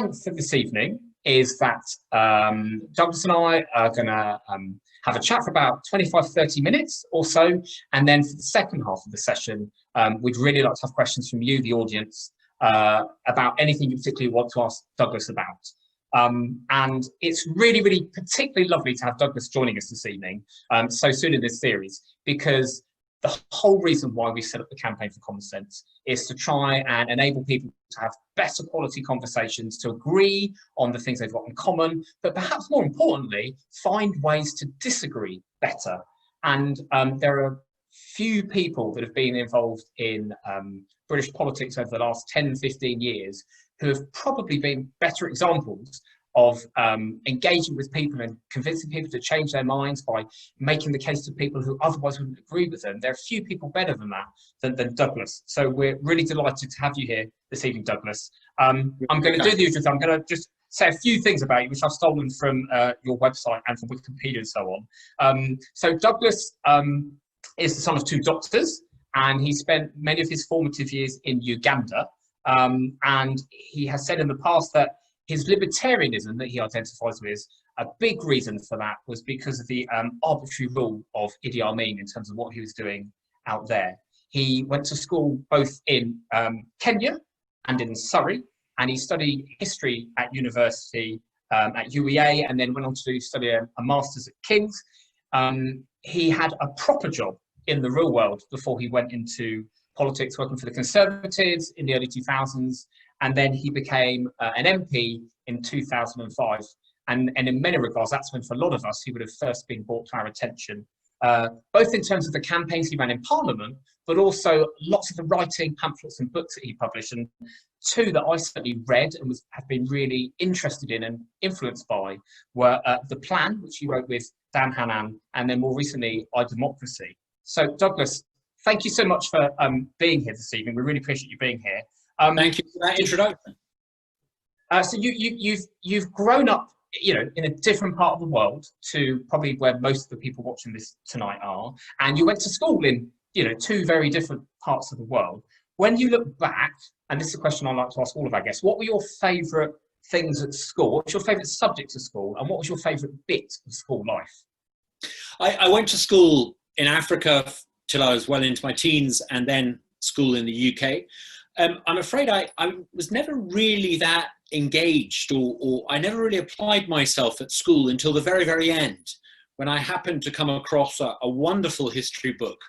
for this evening is that Douglas and I are going to have a chat for about 25-30 minutes or so. And then for the second half of the session, we'd really like to have questions from you, the audience, about anything you particularly want to ask Douglas about. And it's really, really particularly lovely to have Douglas joining us this evening so soon in this series, because the whole reason why we set up the Campaign for Common Sense is to try and enable people to have better quality conversations, to agree on the things they've got in common, but perhaps more importantly, find ways to disagree better. And there are few people that have been involved in British politics over the last 10, 15 years who have probably been better examples of engaging with people and convincing people to change their minds by making the case to people who otherwise wouldn't agree with them. There are few people better than that, than Douglas. So we're really delighted to have you here this evening, Douglas. I'm going to do the usual thing. I'm going to just say a few things about you, which I've stolen from your website and from Wikipedia and so on. So Douglas is the son of two doctors, and he spent many of his formative years in Uganda. And he has said in the past that his libertarianism that he identifies with, a big reason for that was because of the arbitrary rule of Idi Amin in terms of what he was doing out there. He went to school both in Kenya and in Surrey, and he studied history at university at UEA, and then went on to study a master's at King's. He had a proper job in the real world before he went into politics, working for the Conservatives in the early 2000s, and then he became an MP in 2005. And in many regards, that's when, for a lot of us, he would have first been brought to our attention, both in terms of the campaigns he ran in Parliament, but also lots of the writing, pamphlets and books that he published. And two that I certainly read and have been really interested in and influenced by were The Plan, which he wrote with Dan Hannan, and then more recently, I, Democracy. So Douglas, thank you so much for being here this evening. We really appreciate you being here. Thank you for that introduction. So you've grown up, in a different part of the world to probably where most of the people watching this tonight are, and you went to school in, two very different parts of the world. When you look back, and this is a question I like to ask all of our guests, what were your favourite things at school? What was your favourite subject at school, and what was your favourite bit of school life? I went to school in Africa till I was well into my teens, and then school in the UK. I'm afraid I was never really that engaged, or I never really applied myself at school until the very, very end, when I happened to come across a wonderful history book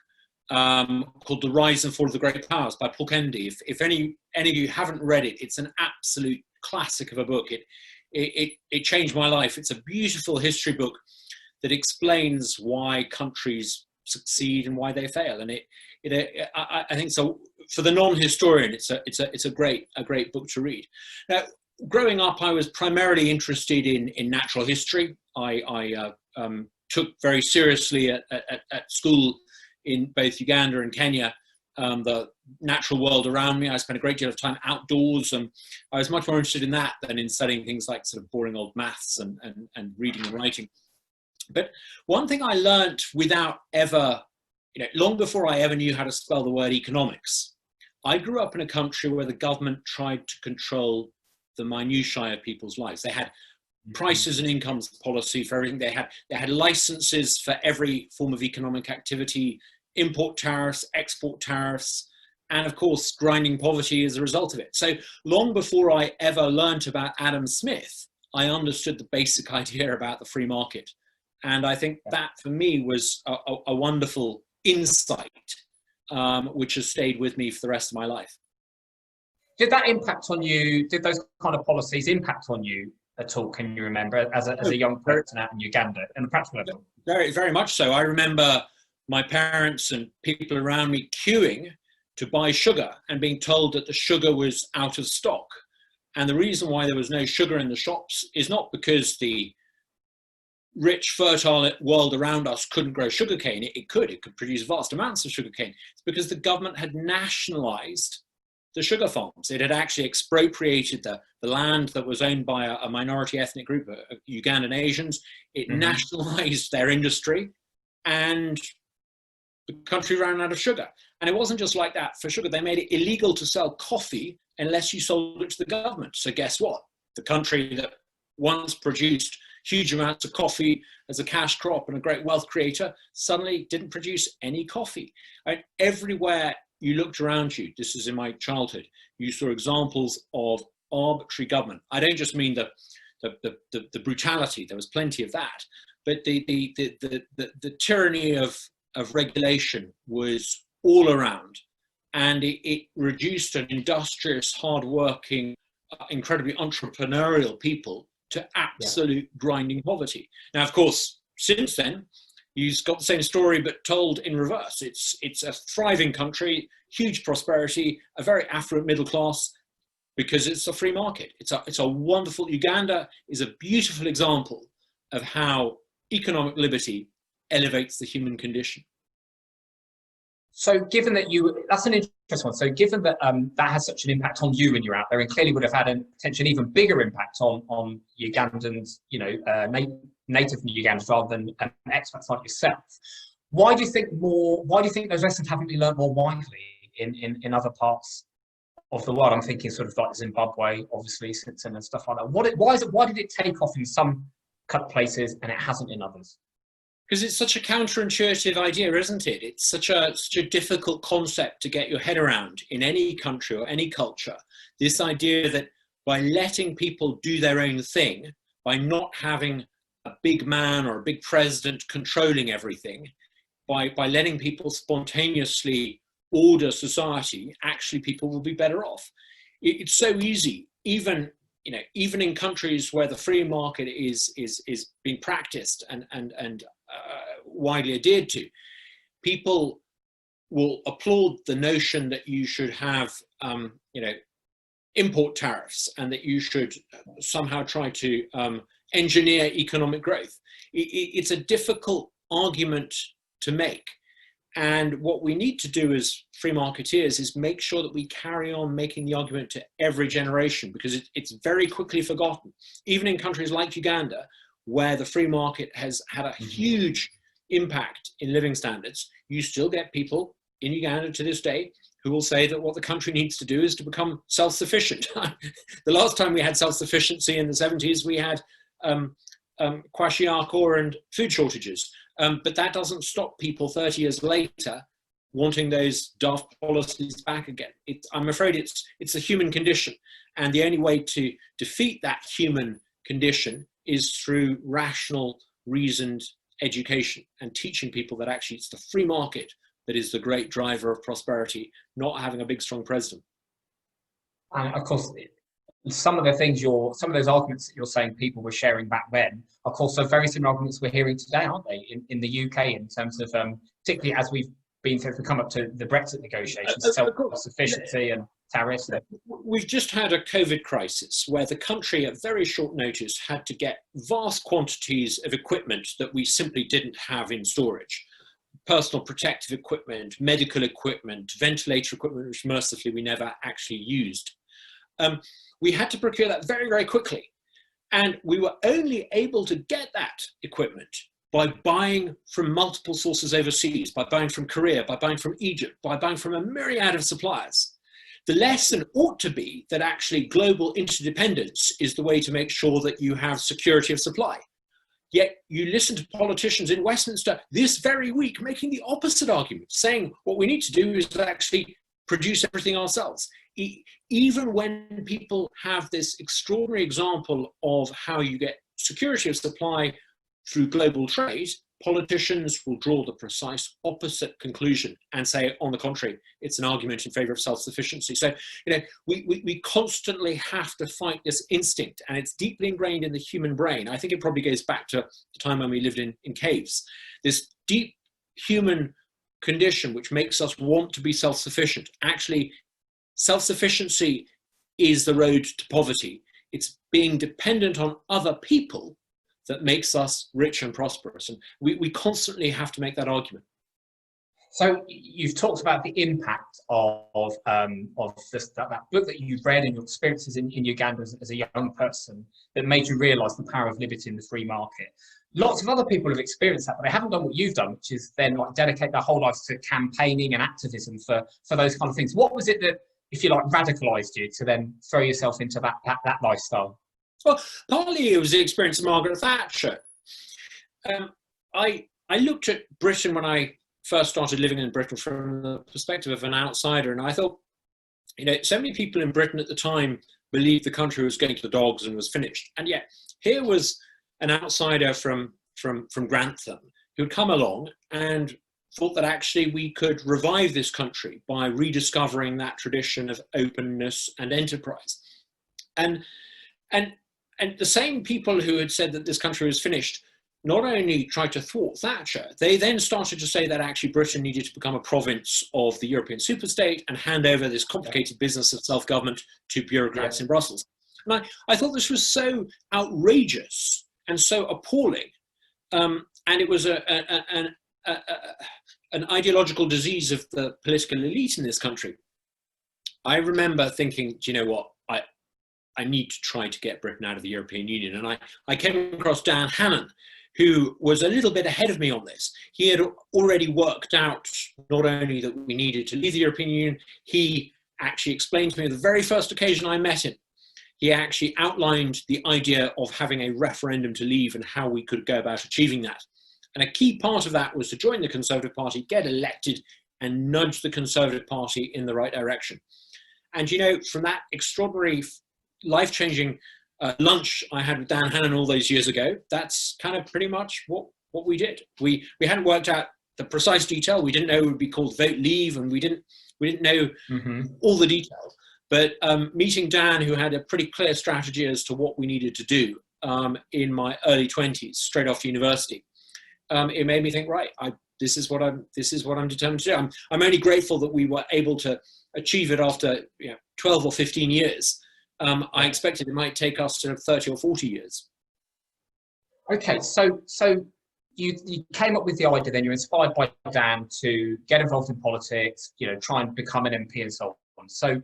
called The Rise and Fall of the Great Powers by Paul Kennedy. If any of you haven't read it, it's an absolute classic of a book. It changed my life. It's a beautiful history book that explains why countries succeed and why they fail, and I think so. For the non-historian, it's a great book to read. Now, growing up, I was primarily interested in natural history. I took very seriously at school in both Uganda and Kenya the natural world around me. I spent a great deal of time outdoors, and I was much more interested in that than in studying things like sort of boring old maths and reading and writing. But one thing I learned without ever, long before I ever knew how to spell the word economics, I grew up in a country where the government tried to control the minutiae of people's lives. They had prices and incomes policy for everything. They had licenses for every form of economic activity, import tariffs, export tariffs, and of course, grinding poverty as a result of it. So long before I ever learned about Adam Smith, I understood the basic idea about the free market. And I think that for me was a wonderful insight, which has stayed with me for the rest of my life. Did that impact on you? Did those kind of policies impact on you at all? Can you remember as a young person out in Uganda and the practical level? Very, very much so. I remember my parents and people around me queuing to buy sugar and being told that the sugar was out of stock. And the reason why there was no sugar in the shops is not because the rich, fertile world around us couldn't grow sugarcane. It could produce vast amounts of sugarcane. It's because the government had nationalized the sugar farms. It had actually expropriated the land that was owned by a minority ethnic group, Ugandan Asians. It nationalized their industry, and the country ran out of sugar. And it wasn't just like that for sugar. They made it illegal to sell coffee unless you sold it to the government. So guess what? the country that once produced huge amounts of coffee as a cash crop and a great wealth creator, suddenly didn't produce any coffee. And everywhere you looked around you, this is in my childhood, you saw examples of arbitrary government. I don't just mean the brutality, there was plenty of that, but the tyranny of regulation was all around, and it reduced an industrious, hardworking, incredibly entrepreneurial people to absolute grinding poverty. Now, of course, since then, you've got the same story but told in reverse. It's a thriving country, huge prosperity, a very affluent middle class, because it's a free market. It's a wonderful, Uganda is a beautiful example of how economic liberty elevates the human condition. So given that that's an interesting one. So given that that has such an impact on you when you're out there, and clearly would have had a potentially even bigger impact on Ugandans, native Ugandans rather than expats like yourself. Why do you think those lessons haven't been learned more widely in other parts of the world? I'm thinking sort of like Zimbabwe, obviously, since and stuff like that. Why did it take off in some places and it hasn't in others? Because it's such a counterintuitive idea, isn't it? It's such a difficult concept to get your head around in any country or any culture. This idea that by letting people do their own thing, by not having a big man or a big president controlling everything, by letting people spontaneously order society, actually people will be better off. It's so easy, even in countries where the free market is being practiced and widely adhered to, people will applaud the notion that you should have import tariffs and that you should somehow try to engineer economic growth. It's a difficult argument to make. And what we need to do as free marketeers is make sure that we carry on making the argument to every generation, because it's very quickly forgotten. Even in countries like Uganda, where the free market has had a huge impact in living standards, you still get people in Uganda to this day who will say that what the country needs to do is to become self-sufficient. The last time we had self-sufficiency in the 70s, we had kwashiorkor and food shortages. But that doesn't stop people 30 years later wanting those daft policies back again. I'm afraid it's a human condition. And the only way to defeat that human condition is through rational, reasoned education and teaching people that actually it's the free market that is the great driver of prosperity, not having a big, strong president. And of course, some of those arguments that you're saying people were sharing back then, of course, are very similar arguments we're hearing today, aren't they? In the UK, in terms of, particularly as we've come up to the Brexit negotiations, self-sufficiency and tariffs. We've just had a COVID crisis where the country at very short notice had to get vast quantities of equipment that we simply didn't have in storage. Personal protective equipment, medical equipment, ventilator equipment, which mercifully we never actually used. We had to procure that very, very quickly. And we were only able to get that equipment by buying from multiple sources overseas, by buying from Korea, by buying from Egypt, by buying from a myriad of suppliers. The lesson ought to be that actually global interdependence is the way to make sure that you have security of supply. Yet you listen to politicians in Westminster this very week making the opposite argument, saying what we need to do is actually produce everything ourselves. Even when people have this extraordinary example of how you get security of supply through global trade, politicians will draw the precise opposite conclusion and say, on the contrary, it's an argument in favor of self-sufficiency. So, we constantly have to fight this instinct, and it's deeply ingrained in the human brain. I think it probably goes back to the time when we lived in caves. This deep human condition which makes us want to be self-sufficient. Actually, self-sufficiency is the road to poverty. It's being dependent on other people that makes us rich and prosperous. And we constantly have to make that argument. So you've talked about the impact of that book that you've read and your experiences in Uganda as a young person that made you realise the power of liberty in the free market. Lots of other people have experienced that, but they haven't done what you've done, which is then like dedicate their whole lives to campaigning and activism for those kind of things. What was it that, if you like, radicalised you to then throw yourself into that lifestyle? Well, partly it was the experience of Margaret Thatcher. I looked at Britain when I first started living in Britain from the perspective of an outsider, and I thought, so many people in Britain at the time believed the country was going to the dogs and was finished, and yet here was an outsider from Grantham who had come along and thought that actually we could revive this country by rediscovering that tradition of openness and enterprise. And the same people who had said that this country was finished not only tried to thwart Thatcher, they then started to say that actually Britain needed to become a province of the European superstate and hand over this complicated business of self-government to bureaucrats in Brussels. And I thought this was so outrageous and so appalling. And it was an ideological disease of the political elite in this country. I remember thinking, do you know what? I need to try to get Britain out of the European Union. And I came across Dan Hannan, who was a little bit ahead of me on this. He had already worked out not only that we needed to leave the European Union, he actually explained to me the very first occasion I met him. He actually outlined the idea of having a referendum to leave and how we could go about achieving that. And a key part of that was to join the Conservative Party, get elected, and nudge the Conservative Party in the right direction. And from that extraordinary, life-changing lunch I had with Dan Hannan all those years ago, that's kind of pretty much what we did. We hadn't worked out the precise detail. We didn't know it would be called Vote Leave, and we didn't know all the details. But meeting Dan, who had a pretty clear strategy as to what we needed to do in my early 20s, straight after university, it made me think, right, this is what I'm determined to do. I'm only grateful that we were able to achieve it after 12 or 15 years. I expected it might take us to 30 or 40 years. Okay, so you came up with the idea, then you're inspired by Dan to get involved in politics, try and become an MP and so on. So,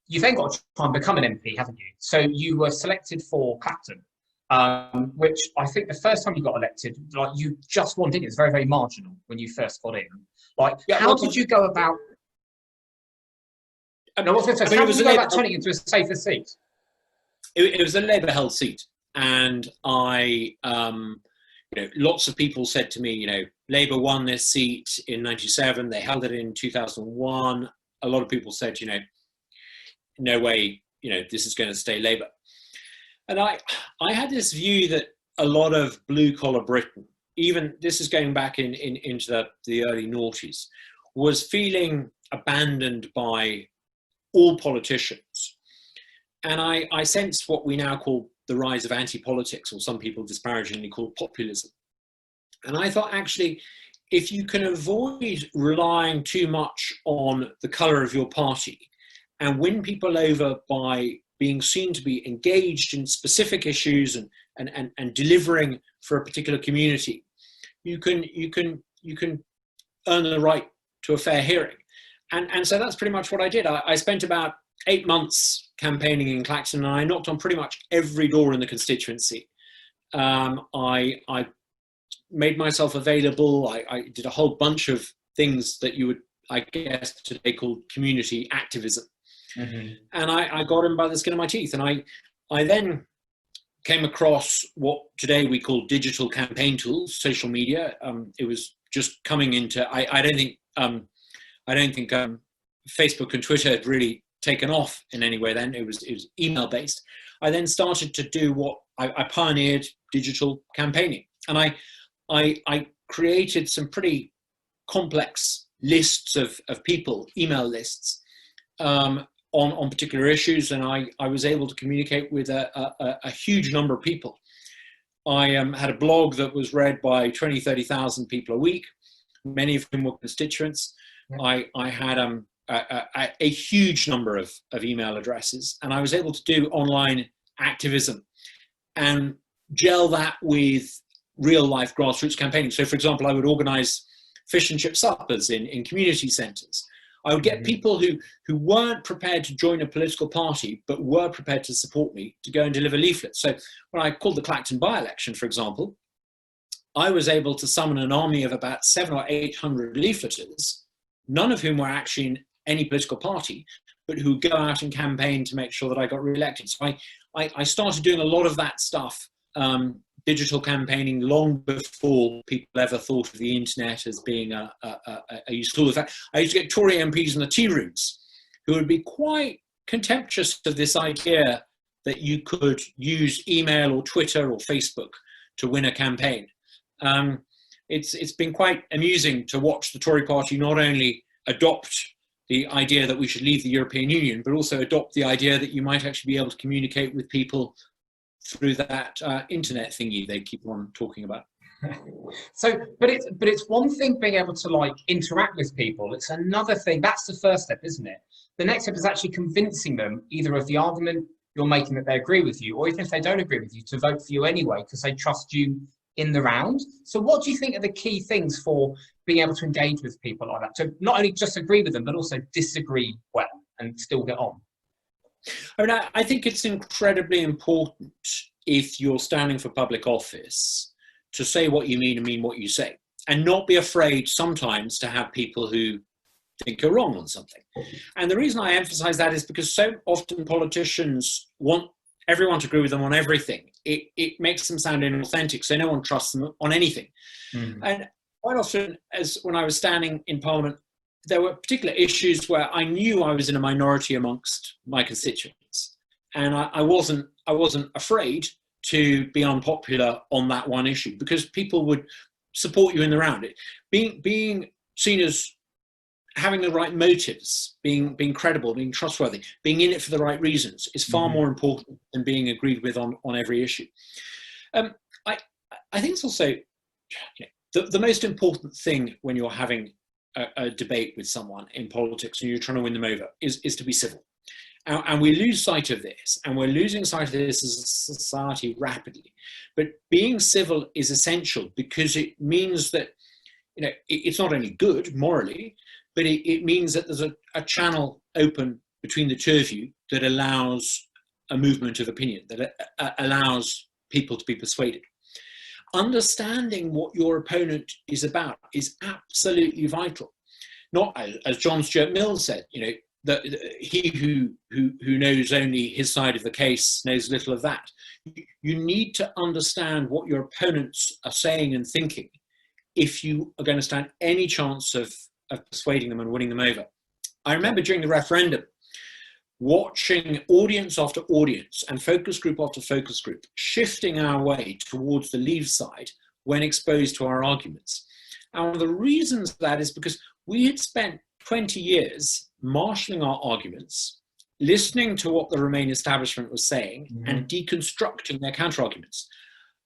you then got to try and become an MP, haven't you? So you were selected for Clacton, which I think the first time you got elected, you just won, didn't you? It was very, very marginal when you first got in. How did you go about? No, how did you go about turning it into a safer seat? It was a Labour-held seat, and lots of people said to me, Labour won this seat in '97. They held it in 2001. A lot of people said, no way, this is going to stay Labour. And I had this view that a lot of blue-collar Britain, even this is going back into the early noughties, was feeling abandoned by all politicians. And I sensed what we now call the rise of anti-politics, or some people disparagingly call populism. And I thought, actually, if you can avoid relying too much on the colour of your party and win people over by being seen to be engaged in specific issues and delivering for a particular community, you can earn the right to a fair hearing. And so that's pretty much what I did. I spent about 8 months campaigning in Clacton, and I knocked on pretty much every door in the constituency. I made myself available. I did a whole bunch of things that you would, I guess, today call community activism. And I got in by the skin of my teeth. And I then came across what today we call digital campaign tools, social media. It was just coming into, I don't think Facebook and Twitter had really taken off in any way then. It was email based. I then started to do what I pioneered digital campaigning, and I created some pretty complex lists of people, email lists on particular issues, and I was able to communicate with a huge number of people. I had a blog that was read by 20, 30,000 people a week, many of whom were constituents. I had a huge number of email addresses, and I was able to do online activism and gel that with real life grassroots campaigning. So, for example, I would organize fish and chip suppers in community centres. I would get people who weren't prepared to join a political party, but were prepared to support me, to go and deliver leaflets. So when I called the Clacton by-election, for example, I was able to summon an army of about 700 or 800 leafleters, none of whom were actually in any political party, but who go out and campaign to make sure that I got re-elected. So I started doing a lot of that stuff, digital campaigning, long before people ever thought of the internet as being a useful tool. In fact, I used to get Tory MPs in the tea rooms who would be quite contemptuous of this idea that you could use email or Twitter or Facebook to win a campaign. It's been quite amusing to watch the Tory party not only adopt the idea that we should leave the European Union, but also adopt the idea that you might actually be able to communicate with people through that internet thingy they keep on talking about. So, but it's one thing being able to like interact with people. It's another thing. That's the first step, isn't it? The next step is actually convincing them either of the argument you're making that they agree with you, or even if they don't agree with you, to vote for you anyway because they trust you in the round. So what do you think are the key things for being able to engage with people like that? To not only just agree with them, but also disagree well and still get on? I mean, I think it's incredibly important if you're standing for public office to say what you mean and mean what you say, and not be afraid sometimes to have people who think you're wrong on something. And the reason I emphasize that is because so often politicians want everyone to agree with them on everything. It makes them sound inauthentic, so no one trusts them on anything. Mm-hmm. And quite often, as when I was standing in Parliament, there were particular issues where I knew I was in a minority amongst my constituents, and I wasn't afraid to be unpopular on that one issue because people would support you in the round. Being seen as having the right motives, being credible, being trustworthy, being in it for the right reasons is far more important than being agreed with on every issue. I think it's also the most important thing when you're having a debate with someone in politics and you're trying to win them over is to be civil. And we lose sight of this, and we're losing sight of this as a society rapidly. But being civil is essential because it means that it's not only good morally, but it means that there's a channel open between the two of you that allows a movement of opinion, that allows people to be persuaded. Understanding what your opponent is about is absolutely vital. Not, as John Stuart Mill said, that he who knows only his side of the case knows little of that. You need to understand what your opponents are saying and thinking if you are going to stand any chance of persuading them and winning them over. I remember during the referendum, watching audience after audience and focus group after focus group shifting our way towards the Leave side when exposed to our arguments. And one of the reasons for that is because we had spent 20 years marshalling our arguments, listening to what the Remain establishment was saying, and deconstructing their counter-arguments.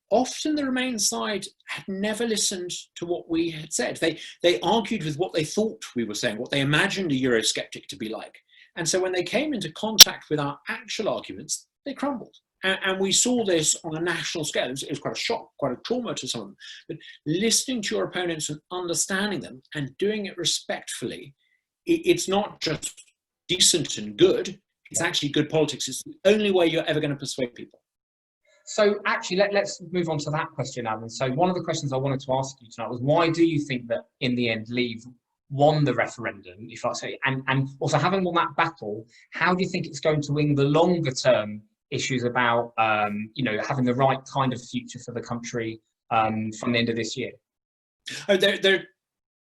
Often the Remain side had never listened to what we had said. They argued with what they thought we were saying, what they imagined a Eurosceptic to be like. And so when they came into contact with our actual arguments, they crumbled. And we saw this on a national scale. It was quite a shock, quite a trauma to some of them. But listening to your opponents and understanding them and doing it respectfully, it's not just decent and good, it's actually good politics. It's the only way you're ever going to persuade people. So actually, let's move on to that question, Alan. So one of the questions I wanted to ask you tonight was, why do you think that in the end Leave won the referendum, if I say, and also having won that battle, how do you think it's going to win the longer term issues about, having the right kind of future for the country from the end of this year? Oh, there are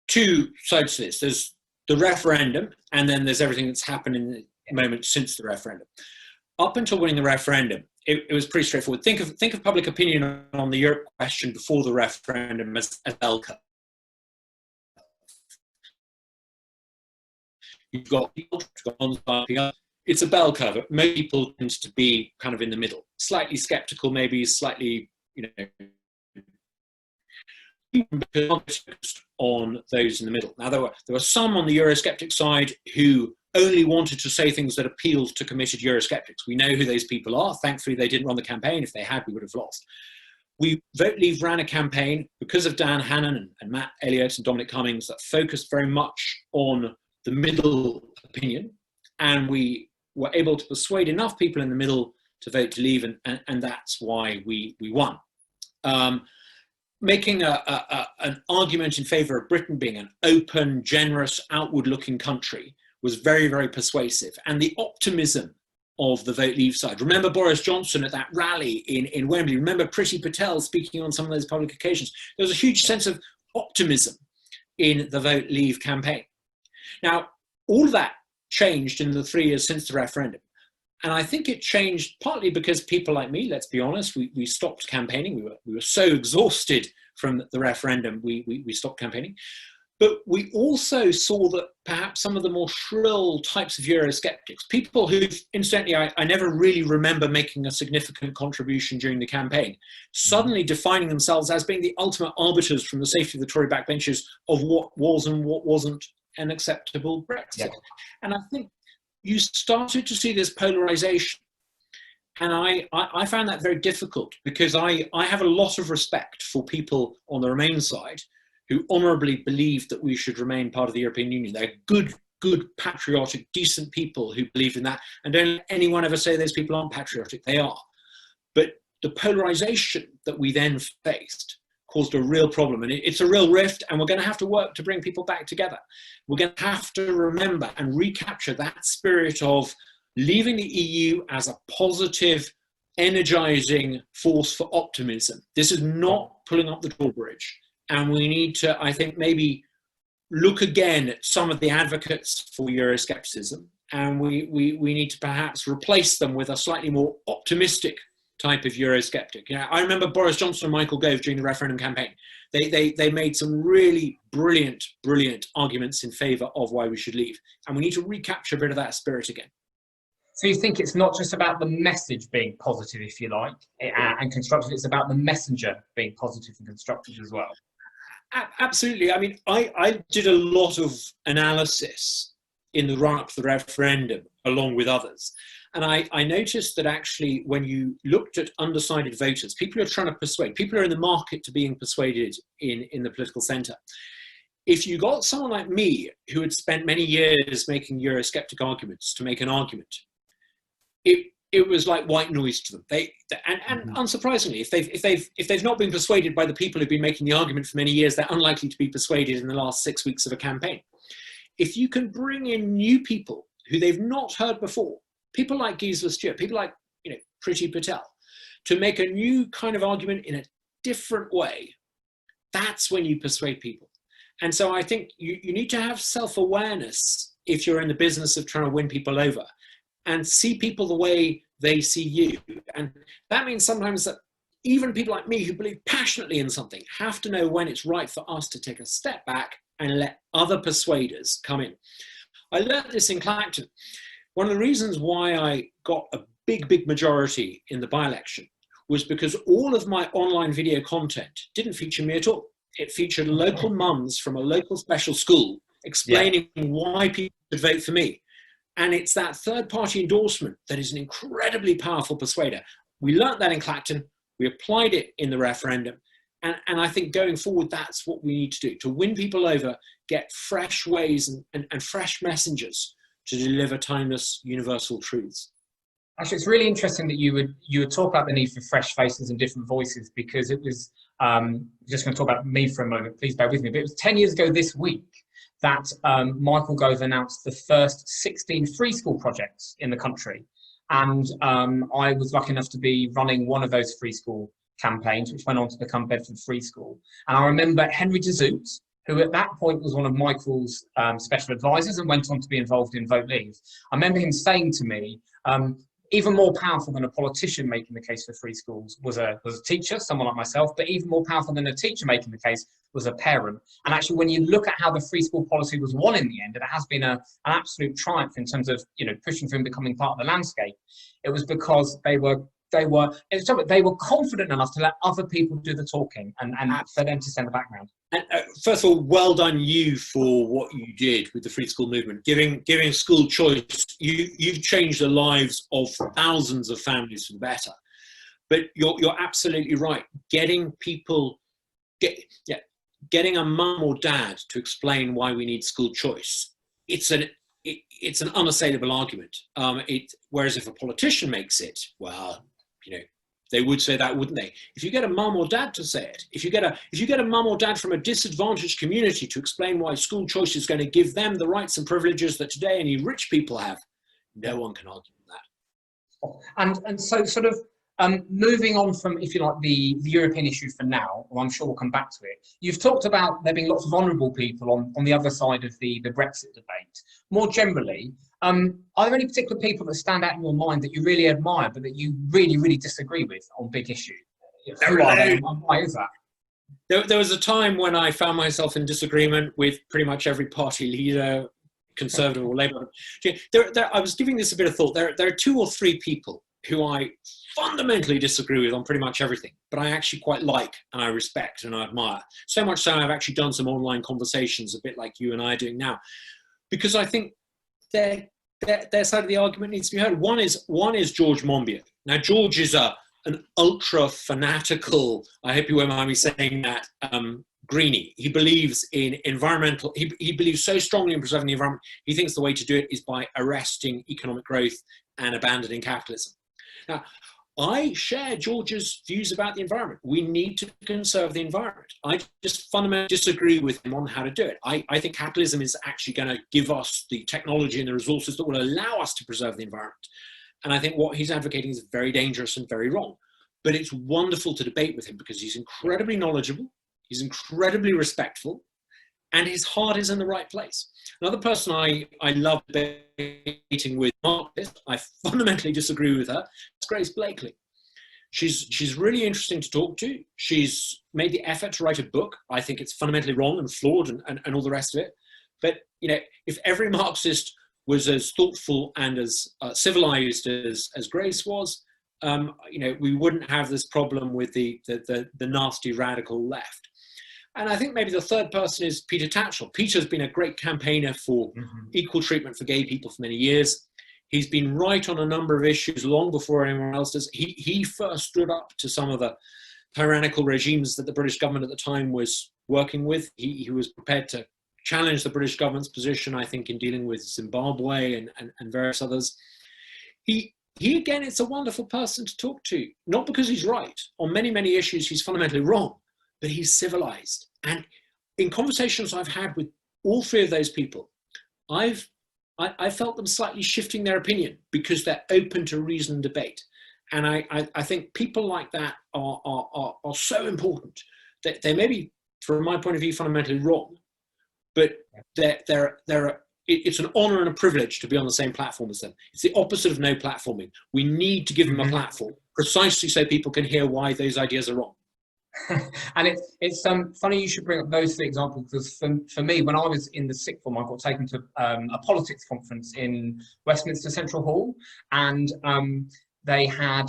two sides to this. There's the referendum, and then there's everything that's happened in the moment since the referendum. Up until winning the referendum, it was pretty straightforward. Think of public opinion on the Europe question before the referendum as a bell curve. You've got people, it's a bell curve. Most people tend to be kind of in the middle, slightly skeptical, maybe slightly, on those in the middle. Now, there were some on the Eurosceptic side who only wanted to say things that appealed to committed Eurosceptics. We know who those people are. Thankfully, they didn't run the campaign. If they had, we would have lost. Vote Leave ran a campaign because of Dan Hannan and Matt Elliott and Dominic Cummings that focused very much on the middle opinion, and we were able to persuade enough people in the middle to vote to Leave, and that's why we won. Making an argument in favour of Britain being an open, generous, outward-looking country was very, very persuasive. And the optimism of the Vote Leave side. Remember Boris Johnson at that rally in Wembley. Remember Priti Patel speaking on some of those public occasions. There was a huge sense of optimism in the Vote Leave campaign. Now, all of that changed in the 3 years since the referendum. And I think it changed partly because people like me, let's be honest, we stopped campaigning. We were so exhausted from the referendum, we stopped campaigning. But we also saw that perhaps some of the more shrill types of Eurosceptics, people who, incidentally, I never really remember making a significant contribution during the campaign, suddenly defining themselves as being the ultimate arbiters from the safety of the Tory backbenches of what was and what wasn't an acceptable Brexit. Yeah. And I think you started to see this polarization. And I found that very difficult because I have a lot of respect for people on the Remain side who honourably believe that we should remain part of the European Union. They're good, patriotic, decent people who believe in that. And don't let anyone ever say those people aren't patriotic. They are. But the polarisation that we then faced caused a real problem. And it's a real rift, and we're going to have to work to bring people back together. We're going to have to remember and recapture that spirit of leaving the EU as a positive, energising force for optimism. This is not pulling up the drawbridge. And we need to, I think, maybe look again at some of the advocates for Euroscepticism, and we need to perhaps replace them with a slightly more optimistic type of Eurosceptic. You know, I remember Boris Johnson and Michael Gove during the referendum campaign. They made some really brilliant arguments in favour of why we should leave, and we need to recapture a bit of that spirit again. So you think it's not just about the message being positive, if you like, and constructive, it's about the messenger being positive and constructive as well? Absolutely. I mean, I did a lot of analysis in the run-up to the referendum, along with others. And I noticed that actually when you looked at undecided voters, people who are trying to persuade, people who are in the market to being persuaded in the political centre. If you got someone like me who had spent many years making Eurosceptic arguments to make an argument, it was like white noise to them. And unsurprisingly, if they've not been persuaded by the people who've been making the argument for many years, they're unlikely to be persuaded in the last 6 weeks of a campaign. If you can bring in new people who they've not heard before, people like Gisela Stewart, people like Priti Patel, to make a new kind of argument in a different way, that's when you persuade people. And so I think you need to have self-awareness if you're in the business of trying to win people over, and see people the way they see you. And that means sometimes that even people like me who believe passionately in something have to know when it's right for us to take a step back and let other persuaders come in. I learned this in Clacton. One of the reasons why I got a big majority in the by-election was because all of my online video content didn't feature me at all. It featured local mums from a local special school explaining why people should vote for me. And it's that third-party endorsement that is an incredibly powerful persuader. We learnt that in Clacton. We applied it in the referendum. And I think going forward, that's what we need to do, to win people over, get fresh ways and fresh messengers to deliver timeless, universal truths. Actually, it's really interesting that you would talk about the need for fresh faces and different voices, because it was, just going to talk about me for a moment, please bear with me, but it was 10 years ago this week that Michael Gove announced the first 16 free school projects in the country. And I was lucky enough to be running one of those free school campaigns, which went on to become Bedford Free School. And I remember Henry DeZoot, who at that point was one of Michael's special advisors and went on to be involved in Vote Leave. I remember him saying to me, even more powerful than a politician making the case for free schools was a teacher, someone like myself, but even more powerful than a teacher making the case was a parent. And actually, when you look at how the free school policy was won in the end, and it has been an absolute triumph in terms of pushing for him becoming part of the landscape, it was because they were confident enough to let other people do the talking and for them to send the background. And first of all, well done you for what you did with the free school movement, giving school choice. You've changed the lives of thousands of families for the better. But you're absolutely right. Getting a mum or dad to explain why we need school choice, it's an unassailable argument. Whereas if a politician makes it, well, they would say that, wouldn't they? If you get a mum or dad to say it, if you get a mum or dad from a disadvantaged community to explain why school choice is going to give them the rights and privileges that today only rich people have, no one can argue with that. And so sort of moving on from, if you like, the European issue for now, or I'm sure we'll come back to it. You've talked about there being lots of honourable people on the other side of the Brexit debate. More generally, are there any particular people that stand out in your mind that you really admire, but that you really, really disagree with on big issues? Who are they, and why is that? There was a time when I found myself in disagreement with pretty much every party leader, Conservative or Labour. I was giving this a bit of thought. There are 2 or 3 people who I fundamentally disagree with on pretty much everything, but I actually quite like and I respect and I admire. So much so I've actually done some online conversations, a bit like you and I are doing now, because I think their side of the argument needs to be heard. One is George Monbiot. Now, George is an ultra fanatical, I hope you won't mind me saying that, greenie. He believes in environmental, he believes so strongly in preserving the environment, he thinks the way to do it is by arresting economic growth and abandoning capitalism. Now, I share George's views about the environment. We need to conserve the environment. I just fundamentally disagree with him on how to do it. I think capitalism is actually going to give us the technology and the resources that will allow us to preserve the environment. And I think what he's advocating is very dangerous and very wrong. But it's wonderful to debate with him because he's incredibly knowledgeable, he's incredibly respectful, and his heart is in the right place. Another person I love debating with, I fundamentally disagree with her, is Grace Blakely. She's really interesting to talk to. She's made the effort to write a book. I think it's fundamentally wrong and flawed and all the rest of it. But, you know, if every Marxist was as thoughtful and as civilized as Grace was, you know, we wouldn't have this problem with the nasty radical left. And I think maybe the third person is Peter Tatchell. Peter's been a great campaigner for equal treatment for gay people for many years. He's been right on a number of issues long before anyone else does. He first stood up to some of the tyrannical regimes that the British government at the time was working with. He was prepared to challenge the British government's position, I think, in dealing with Zimbabwe and various others. He again, it's a wonderful person to talk to, not because he's right. On many, many issues, he's fundamentally wrong, but he's civilized. And in conversations I've had with all 3 of those people, I felt them slightly shifting their opinion because they're open to reason and debate. And I think people like that are so important that they may be, from my point of view, fundamentally wrong, but it's an honor and a privilege to be on the same platform as them. It's the opposite of no platforming. We need to give them a platform precisely so people can hear why those ideas are wrong. And it's funny you should bring up those 3 examples, because for me, when I was in the sixth form, I got taken to a politics conference in Westminster Central Hall, and they had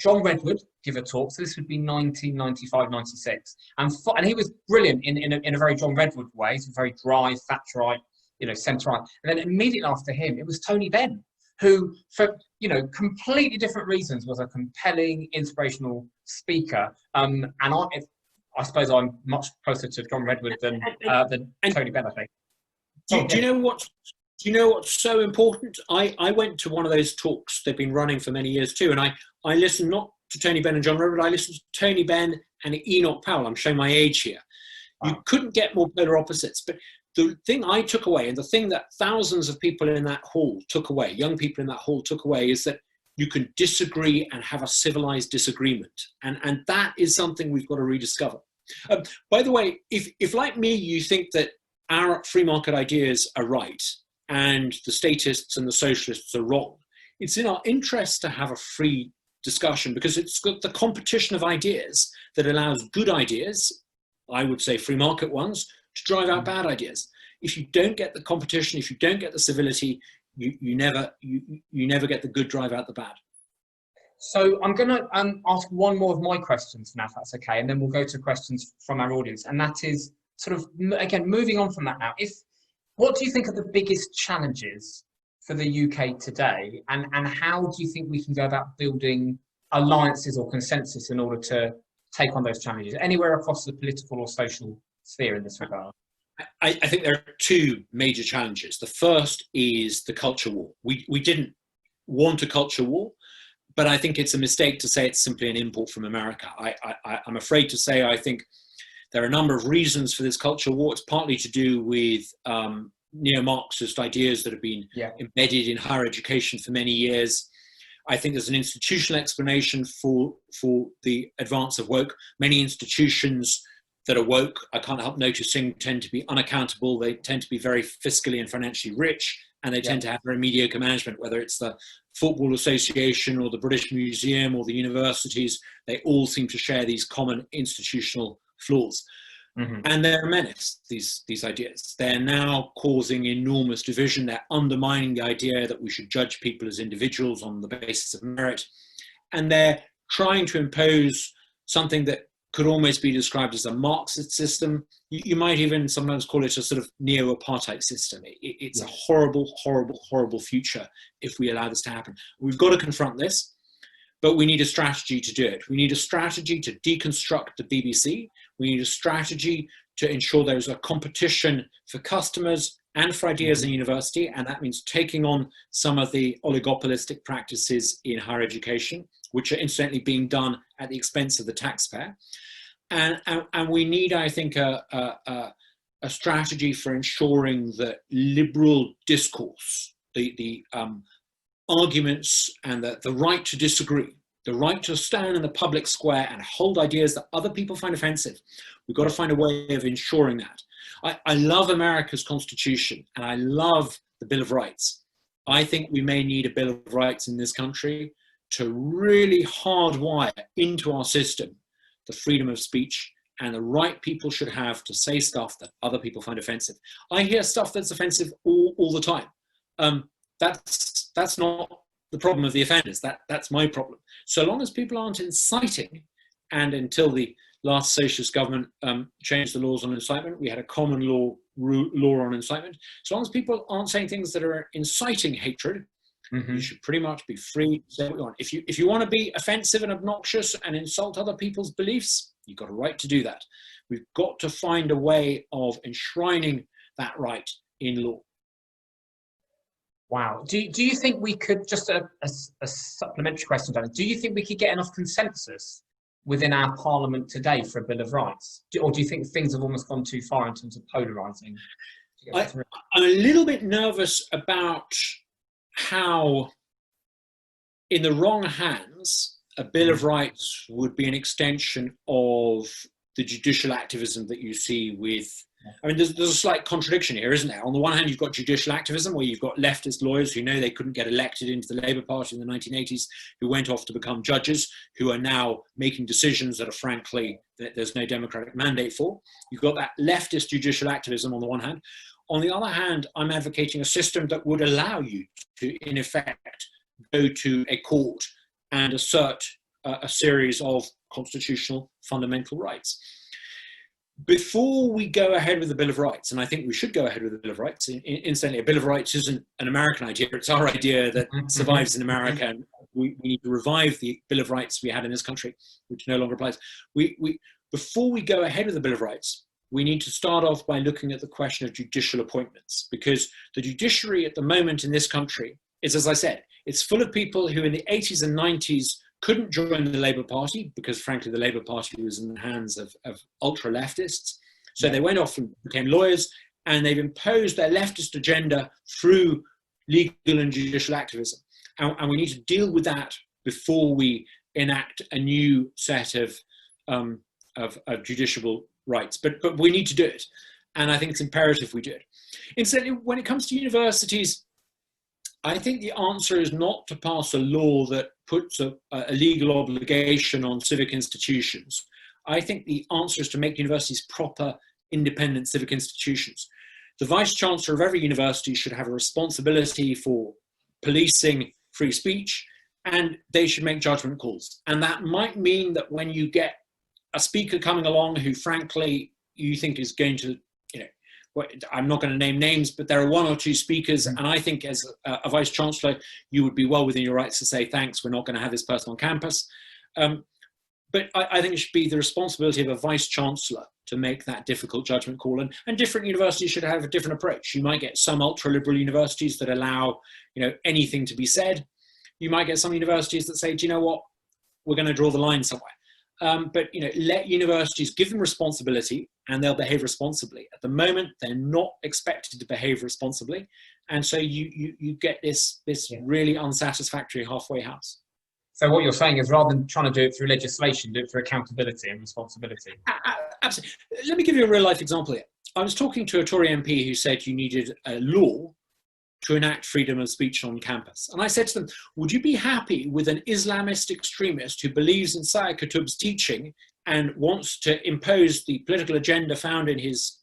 John Redwood give a talk. So this would be 1995, 96, and he was brilliant in a very John Redwood way. He's very dry, Thatcherite, you know, centre-right. And then immediately after him, it was Tony Benn, who, for, you know, completely different reasons, was a compelling, inspirational speaker. And I suppose I'm much closer to John Redwood than Tony Benn, I think. Do you know what's so important? I went to one of those talks they've been running for many years too, and I listened not to Tony Benn and John Redwood, I listened to Tony Benn and Enoch Powell. I'm showing my age here. Wow. You couldn't get more polar opposites. But the thing I took away, and the thing that thousands of people in that hall took away, young people in that hall took away, is that you can disagree and have a civilized disagreement. And that is something we've got to rediscover. By the way, if like me, you think that our free market ideas are right and the statists and the socialists are wrong, it's in our interest to have a free discussion, because it's got the competition of ideas that allows good ideas, I would say free market ones, to drive out bad ideas. If you don't get the competition, if you don't get the civility, you never get the good drive out the bad. So I'm going to ask one more of my questions now, if that's okay, and then we'll go to questions from our audience. And that is sort of, again, moving on from that now. What do you think are the biggest challenges for the UK today, and how do you think we can go about building alliances or consensus in order to take on those challenges, anywhere across the political or social sphere in this regard? I think there are 2 major challenges. The first is the culture war. We didn't want a culture war, but I think it's a mistake to say it's simply an import from America. I'm afraid to say I think there are a number of reasons for this culture war. It's partly to do with neo-Marxist ideas that have been embedded in higher education for many years. I think there's an institutional explanation for the advance of woke. Many institutions that are woke, I can't help noticing, tend to be unaccountable. They tend to be very fiscally and financially rich, and they tend to have very mediocre management, whether it's the Football Association or the British Museum or the universities. They all seem to share these common institutional flaws. And they're a menace, these ideas. They're now causing enormous division. They're undermining the idea that we should judge people as individuals on the basis of merit. And they're trying to impose something that could almost be described as a Marxist system. You might even sometimes call it a sort of neo-apartheid system. It's a horrible, horrible, horrible future if we allow this to happen. We've got to confront this, but we need a strategy to do it. We need a strategy to deconstruct the BBC. We need a strategy to ensure there's a competition for customers and for ideas in university, and that means taking on some of the oligopolistic practices in higher education, which are incidentally being done at the expense of the taxpayer. And we need, I think, a strategy for ensuring that liberal discourse, the arguments and the right to disagree, the right to stand in the public square and hold ideas that other people find offensive. We've got to find a way of ensuring that. I love America's Constitution, and I love the Bill of Rights. I think we may need a Bill of Rights in this country to really hardwire into our system the freedom of speech and the right people should have to say stuff that other people find offensive. I hear stuff that's offensive all the time. That's not the problem of the offenders. That's my problem. So long as people aren't inciting, and until the last socialist government changed the laws on incitement, we had a common law on incitement. So long as people aren't saying things that are inciting hatred, you should pretty much be free to say what you want. If you want to be offensive and obnoxious and insult other people's beliefs, you've got a right to do that. We've got to find a way of enshrining that right in law. Wow. Do you think we could, just a supplementary question, Douglas, do you think we could get enough consensus within our parliament today for a Bill of Rights? Or do you think things have almost gone too far in terms of polarising? I'm a little bit nervous about how, in the wrong hands, a Bill of Rights would be an extension of the judicial activism that you see with, I mean, there's a slight contradiction here, isn't there? On the one hand, you've got judicial activism, where you've got leftist lawyers who know they couldn't get elected into the Labour Party in the 1980s, who went off to become judges, who are now making decisions that are frankly, that there's no democratic mandate for. You've got that leftist judicial activism on the one hand. On the other hand, I'm advocating a system that would allow you to, in effect, go to a court and assert a series of constitutional fundamental rights. Before we go ahead with the Bill of Rights, and I think we should go ahead with the Bill of Rights, incidentally, a Bill of Rights isn't an American idea, it's our idea that survives in America, and we need to revive the Bill of Rights we had in this country, which no longer applies. Before we go ahead with the Bill of Rights, we need to start off by looking at the question of judicial appointments, because the judiciary at the moment in this country is, as I said, it's full of people who in the 80s and 90s couldn't join the Labour Party because, frankly, the Labour Party was in the hands of ultra-leftists. So they went off and became lawyers, and they've imposed their leftist agenda through legal and judicial activism. And we need to deal with that before we enact a new set of judicial rights. But we need to do it. And I think it's imperative we do it. Incidentally, when it comes to universities, I think the answer is not to pass a law that puts a legal obligation on civic institutions. I think the answer is to make universities proper, independent civic institutions. The Vice-Chancellor of every university should have a responsibility for policing free speech, and they should make judgment calls. And that might mean that when you get a speaker coming along who, frankly, you think is going to, I'm not going to name names, but there are one or two speakers, and I think as a Vice-Chancellor, you would be well within your rights to say, thanks, we're not going to have this person on campus. But I think it should be the responsibility of a Vice-Chancellor to make that difficult judgment call. And different universities should have a different approach. You might get some ultra-liberal universities that allow anything to be said. You might get some universities that say, do you know what, we're going to draw the line somewhere. but let universities, give them responsibility, and they'll behave responsibly. At the moment, they're not expected to behave responsibly, and so you get this really unsatisfactory halfway house. So what you're saying is, rather than trying to do it through legislation, do it through accountability and responsibility. Absolutely. Let me give you a real life example here. I was talking to a Tory MP who said you needed a law to enact freedom of speech on campus. And I said to them, would you be happy with an Islamist extremist who believes in Sayyid Qutb's teaching and wants to impose the political agenda found in his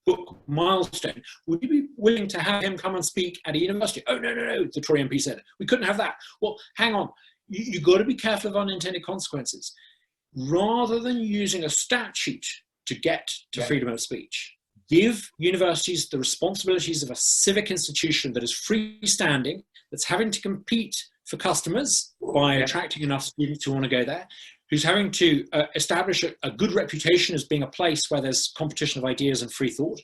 book Milestone? Would you be willing to have him come and speak at a university? Oh, no, the Tory MP said. We couldn't have that. Well, hang on. You've got to be careful of unintended consequences. Rather than using a statute to get to freedom of speech, give universities the responsibilities of a civic institution that is freestanding, that's having to compete for customers by attracting enough students who want to go there, who's having to establish a good reputation as being a place where there's competition of ideas and free thought,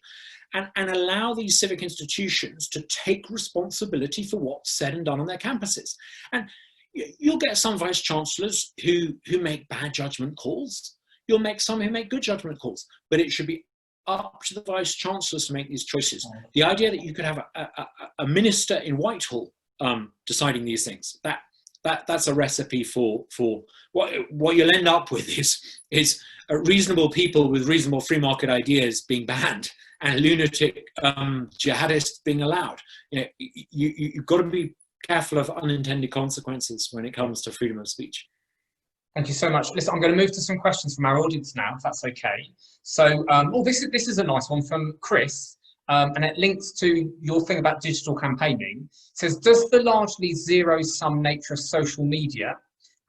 and allow these civic institutions to take responsibility for what's said and done on their campuses. And you'll get some vice chancellors who make bad judgment calls. You'll make some who make good judgment calls, but it should be up to the vice chancellors to make these choices. The idea that you could have a minister in Whitehall deciding these things, that's a recipe for what you'll end up with is reasonable people with reasonable free market ideas being banned and lunatic jihadists being allowed. You've got to be careful of unintended consequences when it comes to freedom of speech. Thank you so much. Listen, I'm going to move to some questions from our audience now, if that's okay. So, this is a nice one from Chris, and it links to your thing about digital campaigning. It says, does the largely zero-sum nature of social media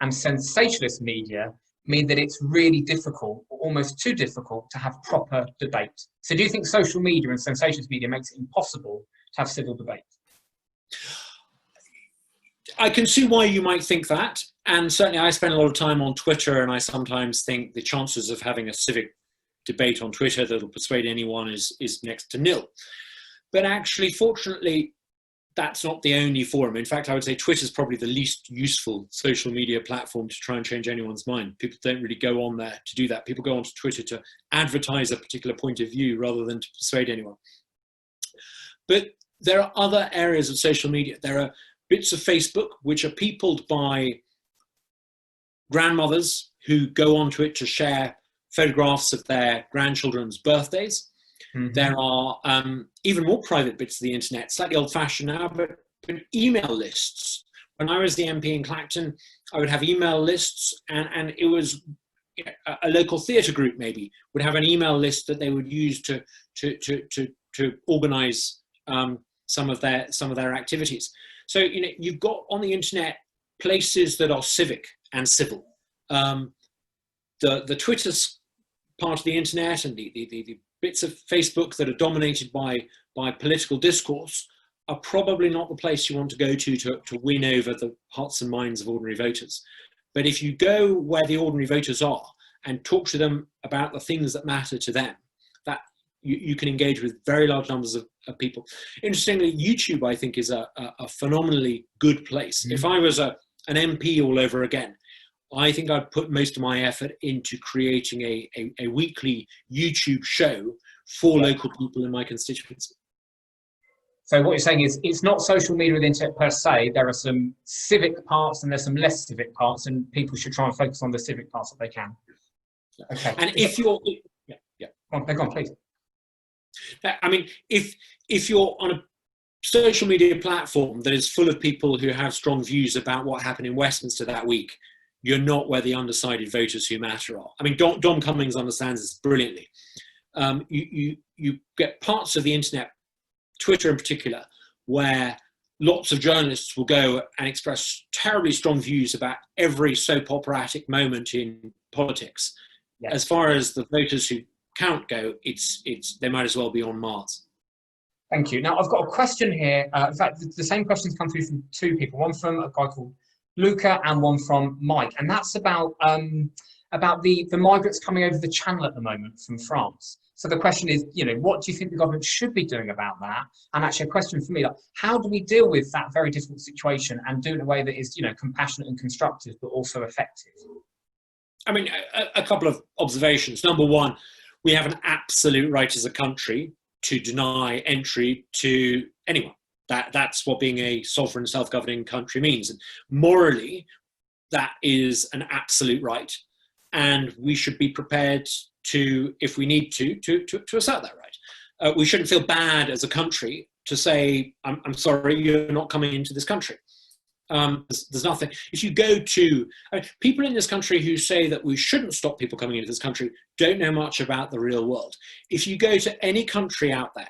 and sensationalist media mean that it's really difficult, or almost too difficult, to have proper debate? So do you think social media and sensationalist media makes it impossible to have civil debate? I can see why you might think that. And certainly I spend a lot of time on Twitter, and I sometimes think the chances of having a civic debate on Twitter that'll persuade anyone is next to nil. But actually, fortunately, that's not the only forum. In fact, I would say Twitter is probably the least useful social media platform to try and change anyone's mind. People don't really go on there to do that. People go onto Twitter to advertise a particular point of view rather than to persuade anyone. But there are other areas of social media. There are bits of Facebook which are peopled by grandmothers who go onto it to share photographs of their grandchildren's birthdays. Mm-hmm. There are even more private bits of the internet, slightly old-fashioned now, but email lists. When I was the MP in Clacton, I would have email lists, and it was a local theatre group maybe would have an email list that they would use to organise some of their activities. So you've got on the internet places that are civic and civil. The Twitter part of the internet and the bits of Facebook that are dominated by political discourse are probably not the place you want to go to win over the hearts and minds of ordinary voters. But if you go where the ordinary voters are and talk to them about the things that matter to them, that you can engage with very large numbers of people. Interestingly, YouTube, I think, is a phenomenally good place. Mm-hmm. If I was an MP all over again, I think I'd put most of my effort into creating a weekly YouTube show for local people in my constituency. So what you're saying is it's not social media with the internet per se. There are some civic parts and there's some less civic parts, and people should try and focus on the civic parts that they can. Okay. And if you're... Go on, please. I mean, if you're on a social media platform that is full of people who have strong views about what happened in Westminster that week, you're not where the undecided voters who matter are. I mean, Dom Cummings understands this brilliantly. You get parts of the internet, Twitter in particular, where lots of journalists will go and express terribly strong views about every soap operatic moment in politics. Yeah. As far as the voters who count go, they might as well be on Mars. Thank you. Now I've got a question here. In fact, the same questions come through from two people. One from a guy called Luca and one from Mike, and that's about the migrants coming over the Channel at the moment from France. So the question is, what do you think the government should be doing about that? And actually, a question for me, like, how do we deal with that very difficult situation and do it in a way that is, compassionate and constructive, but also effective? I mean, a couple of observations. Number one, we have an absolute right as a country to deny entry to anyone. That's what being a sovereign, self-governing country means. And morally, that is an absolute right. And we should be prepared to, if we need to assert that right. We shouldn't feel bad as a country to say, I'm sorry, you're not coming into this country. There's nothing. If you go to people in this country who say that we shouldn't stop people coming into this country, don't know much about the real world. If you go to any country out there,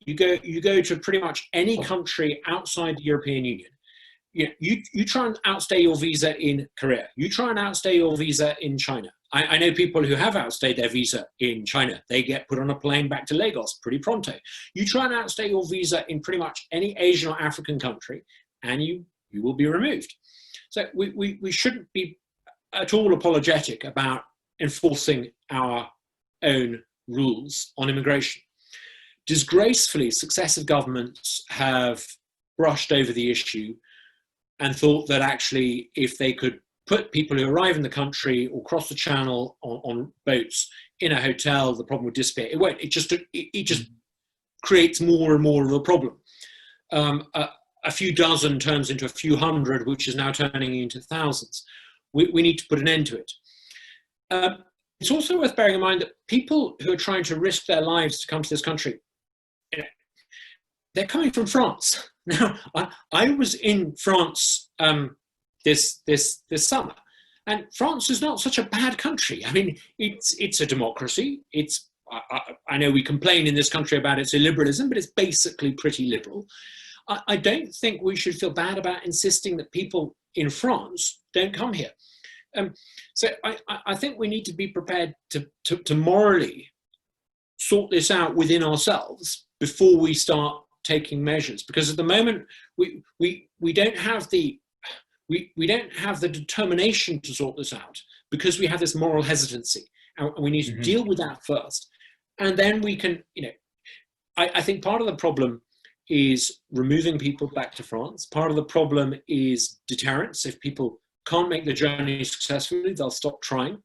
you go to pretty much any country outside the European Union. You try and outstay your visa in Korea. You try and outstay your visa in China. I know people who have outstayed their visa in China. They get put on a plane back to Lagos pretty pronto. You try and outstay your visa in pretty much any Asian or African country, and you will be removed. So we shouldn't be at all apologetic about enforcing our own rules on immigration. Disgracefully, successive governments have brushed over the issue and thought that actually if they could put people who arrive in the country or cross the channel on boats in a hotel, the problem would disappear. It won't. It just creates more and more of a problem. A few dozen turns into a few hundred, which is now turning into thousands. We need to put an end to it. It's also worth bearing in mind that people who are trying to risk their lives to come to this country, they're coming from France. Now, I was in France this summer, and France is not such a bad country. I mean, it's a democracy. I know we complain in this country about its illiberalism, but it's basically pretty liberal. I don't think we should feel bad about insisting that people in France don't come here. So I think we need to be prepared to morally sort this out within ourselves before we start taking measures, because at the moment we don't have the determination to sort this out because we have this moral hesitancy, and we need to deal with that first, and then we can, I think part of the problem is removing people back to France. Part of the problem is deterrence. If people can't make the journey successfully, they'll stop trying.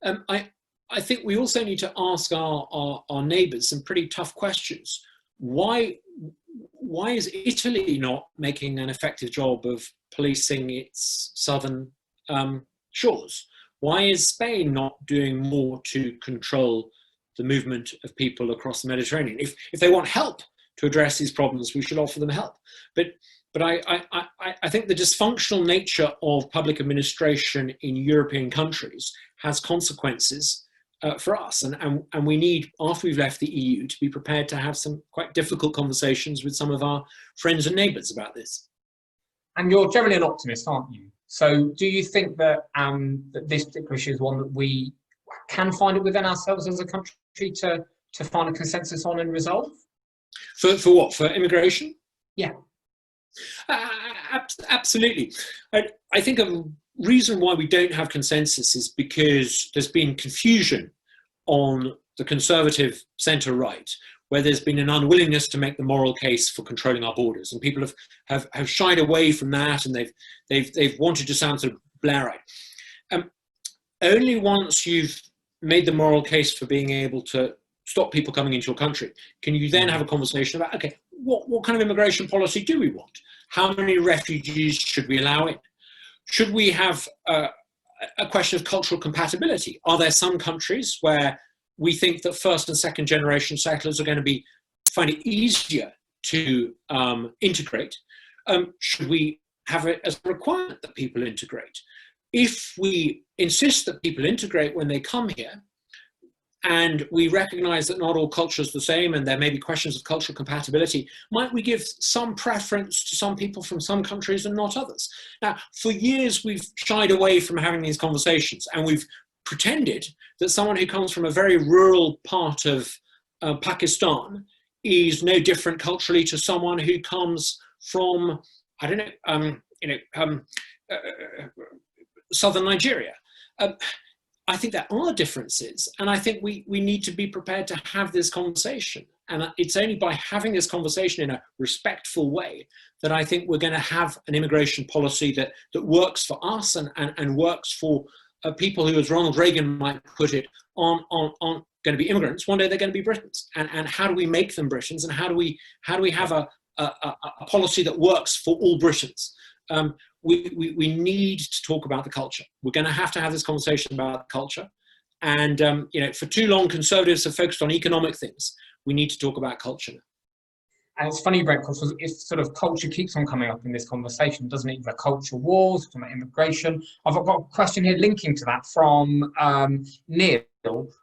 I think we also need to ask our neighbours some pretty tough questions. Why is Italy not making an effective job of policing its southern shores? Why is Spain not doing more to control the movement of people across the Mediterranean? If they want help to address these problems, we should offer them help. But I think the dysfunctional nature of public administration in European countries has consequences for us, and we need, after we've left the EU, to be prepared to have some quite difficult conversations with some of our friends and neighbours about this. And you're generally an optimist, aren't you? So do you think that, that this particular issue is one that we can find it within ourselves as a country to find a consensus on and resolve? For what? For immigration? Yeah. Absolutely. I think a reason why we don't have consensus is because there's been confusion on the conservative centre-right, where there's been an unwillingness to make the moral case for controlling our borders, and people have shied away from that, and they've wanted to sound sort of Blairite. Only once you've made the moral case for being able to stop people coming into your country can you then have a conversation about, okay, what kind of immigration policy do we want? How many refugees should we allow in? Should we have a question of cultural compatibility? Are there some countries where we think that first and second generation settlers are going to find it easier to integrate? Should we have it as a requirement that people integrate? If we insist that people integrate when they come here, and we recognize that not all cultures are the same and there may be questions of cultural compatibility, might we give some preference to some people from some countries and not others? Now, for years, we've shied away from having these conversations, and we've pretended that someone who comes from a very rural part of Pakistan is no different culturally to someone who comes from, I don't know, southern Nigeria. I think there are differences, and I think we need to be prepared to have this conversation. And it's only by having this conversation in a respectful way that I think we're going to have an immigration policy that works for us and works for people who, as Ronald Reagan might put it, aren't going to be immigrants. One day they're going to be Britons. And how do we make them Britons? And how do we have a policy that works for all Britons? We need to talk about the culture. We're going to have this conversation about culture. And for too long, conservatives have focused on economic things. We need to talk about culture now. And it's funny, Brett, because it's sort of culture keeps on coming up in this conversation, doesn't it? The culture wars, talking about immigration. I've got a question here linking to that from Neil.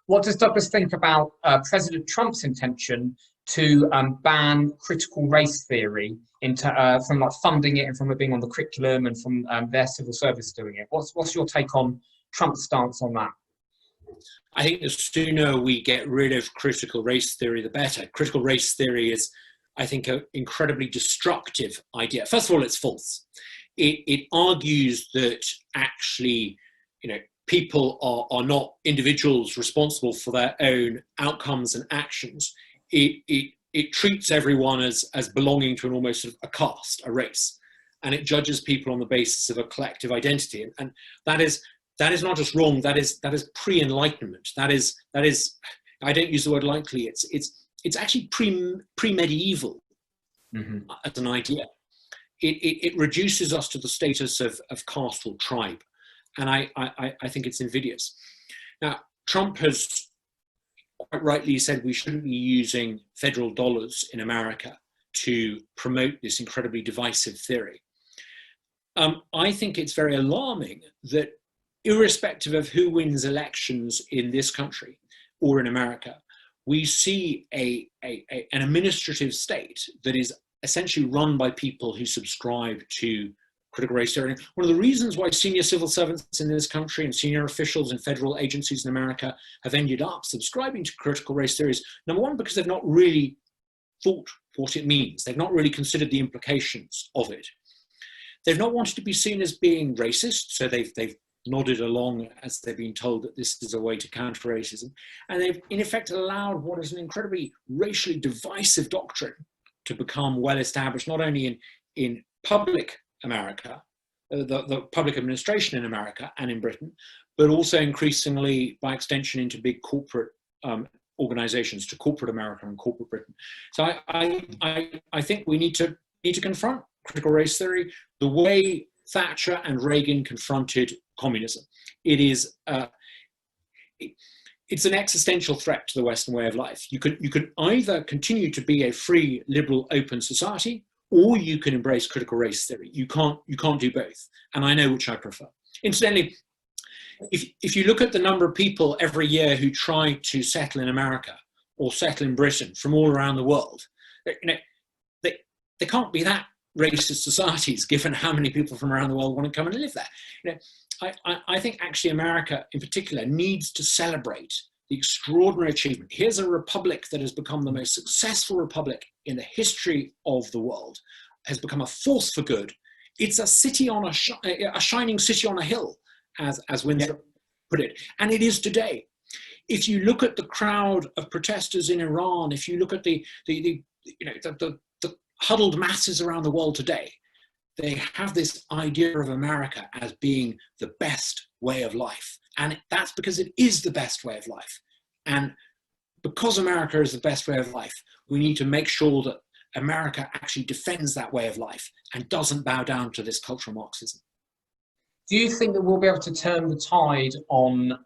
What does Douglas think about President Trump's intention to ban critical race theory from like funding it and from it being on the curriculum and from their civil service doing it? What's your take on Trump's stance on that? I think the sooner we get rid of critical race theory, the better. Critical race theory is, I think, an incredibly destructive idea. First of all, it's false. It argues that actually, people are not individuals responsible for their own outcomes and actions. It treats everyone as belonging to an almost sort of a caste, a race, and it judges people on the basis of a collective identity. And that is not just wrong. That is pre-enlightenment. That is. I don't use the word lightly. It's actually pre-medieval as an idea. It reduces us to the status of caste or tribe, and I think it's invidious. Now, Trump has quite rightly said we shouldn't be using federal dollars in America to promote this incredibly divisive theory. I think it's very alarming that, irrespective of who wins elections in this country or in America, we see an administrative state that is essentially run by people who subscribe to critical race theory. One of the reasons why senior civil servants in this country and senior officials in federal agencies in America have ended up subscribing to critical race theories, number one, because they've not really thought what it means. They've not really considered the implications of it. They've not wanted to be seen as being racist, so they've nodded along as they've been told that this is a way to counter racism. And they've, in effect, allowed what is an incredibly racially divisive doctrine to become well established, not only in public America, the public administration in America and in Britain, but also increasingly, by extension, into big corporate organizations, to corporate America and corporate Britain. So I think we need to confront critical race theory the way Thatcher and Reagan confronted communism. It's an existential threat to the Western way of life. You could either continue to be a free, liberal, open society, or you can embrace critical race theory. You can't do both. And I know which I prefer. Incidentally, if you look at the number of people every year who try to settle in America or settle in Britain from all around the world, they can't be that racist societies, given how many people from around the world want to come and live there. I think actually America in particular needs to celebrate the extraordinary achievement. Here's a republic that has become the most successful republic in the history of the world, has become a force for good. It's a city on a shining city on a hill, as Windsor put it, and it is today. If you look at the crowd of protesters in Iran, if you look at the huddled masses around the world today, they have this idea of America as being the best way of life. And that's because it is the best way of life. And because America is the best way of life, we need to make sure that America actually defends that way of life and doesn't bow down to this cultural Marxism. Do you think that we'll be able to turn the tide on,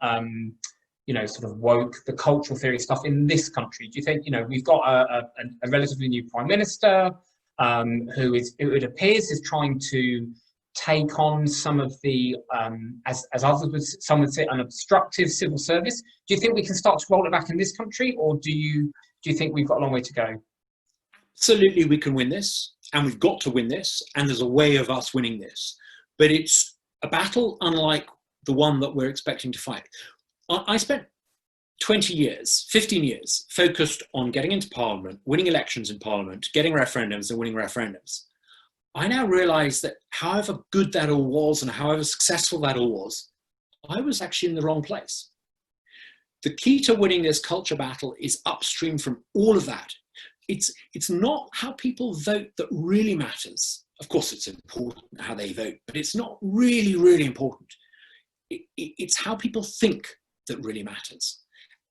sort of woke, the cultural theory stuff in this country? Do you think, we've got a relatively new prime minister who it appears is trying to take on some of the, as some would say, an obstructive civil service. Do you think we can start to roll it back in this country, or do you think we've got a long way to go? Absolutely, we can win this, and we've got to win this, and there's a way of us winning this. But it's a battle unlike the one that we're expecting to fight. I spent 20 years, 15 years focused on getting into Parliament, winning elections in Parliament, getting referendums and winning referendums. I now realize that however good that all was and however successful that all was, I was actually in the wrong place. The key to winning this culture battle is upstream from all of that. It's not how people vote that really matters. Of course, it's important how they vote, but it's not really, really important. it's how people think that really matters.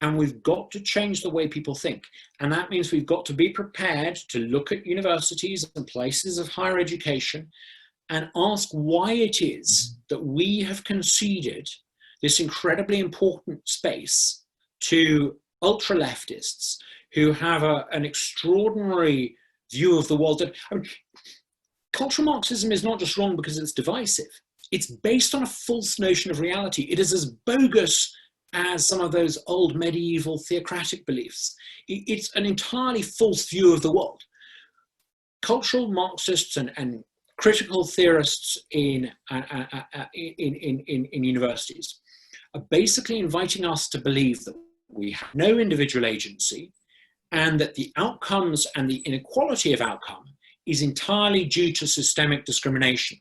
And we've got to change the way people think. And that means we've got to be prepared to look at universities and places of higher education and ask why it is that we have conceded this incredibly important space to ultra-leftists who have an extraordinary view of the world. I mean, cultural Marxism is not just wrong because it's divisive. It's based on a false notion of reality. It is as bogus as some of those old medieval theocratic beliefs. It's an entirely false view of the world. Cultural Marxists and critical theorists in universities are basically inviting us to believe that we have no individual agency and that the outcomes and the inequality of outcome is entirely due to systemic discrimination.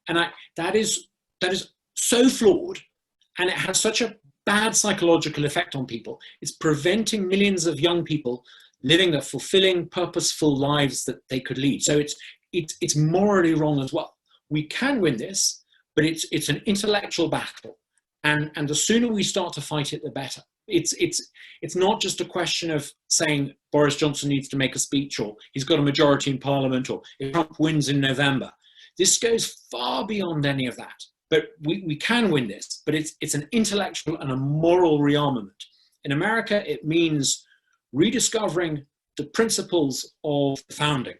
And that is so flawed, and it has such a bad psychological effect on people. It's preventing millions of young people living the fulfilling, purposeful lives that they could lead. So it's morally wrong as well. We can win this, but it's an intellectual battle. And the sooner we start to fight it, the better. It's not just a question of saying Boris Johnson needs to make a speech, or he's got a majority in Parliament, or if Trump wins in November. This goes far beyond any of that. But we can win this, but it's an intellectual and a moral rearmament. In America, it means rediscovering the principles of the founding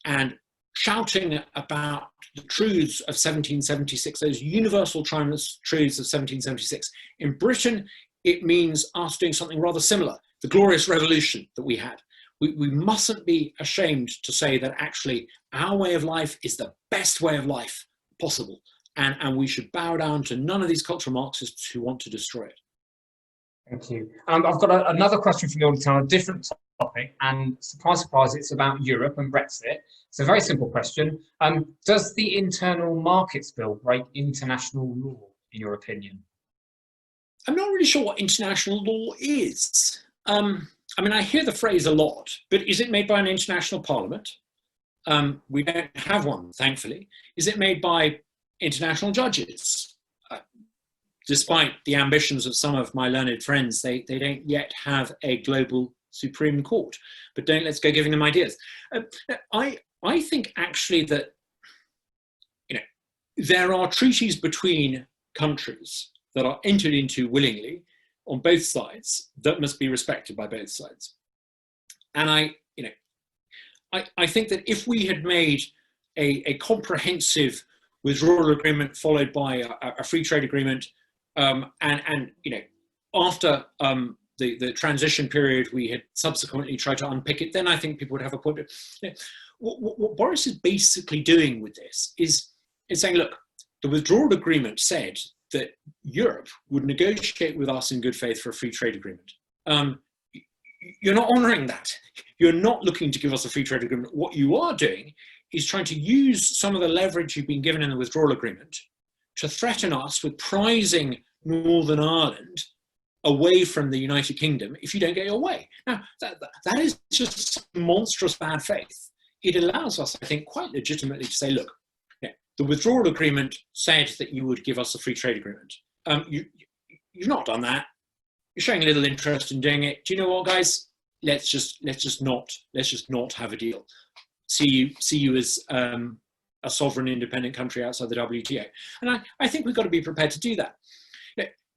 and shouting about the truths of 1776, those universal truths of 1776. In Britain, it means us doing something rather similar, the Glorious Revolution that we had. We mustn't be ashamed to say that actually our way of life is the best way of life possible. And we should bow down to none of these cultural Marxists who want to destroy it. Thank you. I've got another question from the audience on a different topic, and surprise, surprise, it's about Europe and Brexit. It's a very simple question. Does the Internal Markets Bill break international law, in your opinion? I'm not really sure what international law is. I mean, I hear the phrase a lot, but is it made by an international parliament? We don't have one, thankfully. Is it made by international judges? Despite the ambitions of some of my learned friends, they don't yet have a global Supreme Court, but let's go giving them ideas. I think actually that, there are treaties between countries that are entered into willingly on both sides that must be respected by both sides. And I think that if we had made a comprehensive withdrawal agreement followed by a free trade agreement, after the transition period we had subsequently tried to unpick it, then I think people would have a point. What Boris is basically doing with this is saying, look, the withdrawal agreement said that Europe would negotiate with us in good faith for a free trade agreement. You're not honouring that. You're not looking to give us a free trade agreement. What you are doing is trying to use some of the leverage you've been given in the withdrawal agreement to threaten us with prizing Northern Ireland away from the United Kingdom if you don't get your way. Now, that is just monstrous bad faith. It allows us, I think, quite legitimately to say, look, the withdrawal agreement said that you would give us a free trade agreement. You've not done that. You're showing a little interest in doing it. Do you know what, guys? Let's just not have a deal. See you as a sovereign independent country outside the WTO. And I think we've got to be prepared to do that.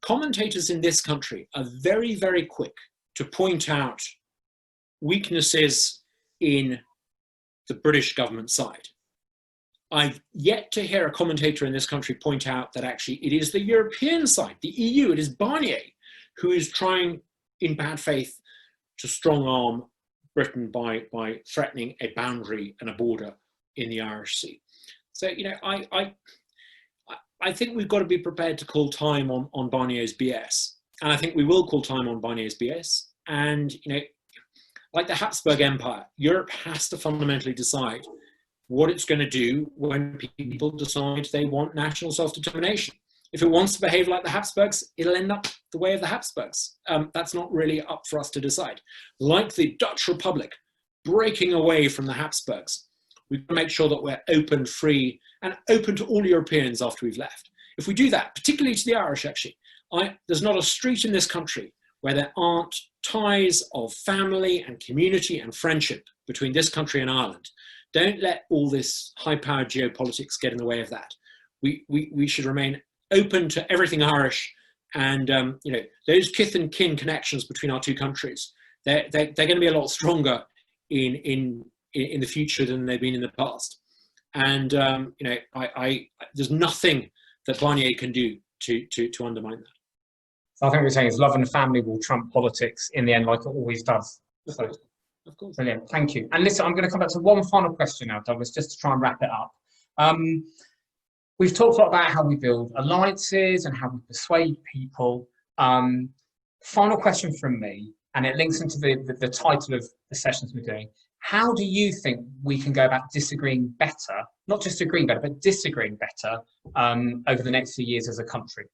Commentators in this country are very, very quick to point out weaknesses in the British government side. I've yet to hear a commentator in this country point out that actually it is the European side, the EU, it is Barnier, who is trying in bad faith to strong arm Britain by threatening a boundary and a border in the Irish Sea. So, I think we've got to be prepared to call time on Barnier's BS. And I think we will call time on Barnier's BS. And, like the Habsburg Empire, Europe has to fundamentally decide what it's going to do when people decide they want national self-determination. If it wants to behave like the Habsburgs, it'll end up the way of the Habsburgs. That's not really up for us to decide. Like the Dutch Republic, breaking away from the Habsburgs, we've got to make sure that we're open, free, and open to all Europeans after we've left. If we do that, particularly to the Irish, actually, there's not a street in this country where there aren't ties of family and community and friendship between this country and Ireland. Don't let all this high-powered geopolitics get in the way of that. We should remain open to everything Irish, and you know, those kith and kin connections between our two countries, they're going to be a lot stronger in the future than they've been in the past. And you know, there's nothing that Barnier can do to undermine that. So I think we're saying is love and family will trump politics in the end, like it always does. So, of course. Brilliant, thank you. And listen, I'm going to come back to one final question now, Douglas, just to try and wrap it up. We've talked a lot about how we build alliances and how we persuade people. Final question from me, and it links into the title of the sessions we're doing. How do you think we can go about disagreeing better, not just agreeing better, but disagreeing better over the next few years as a country?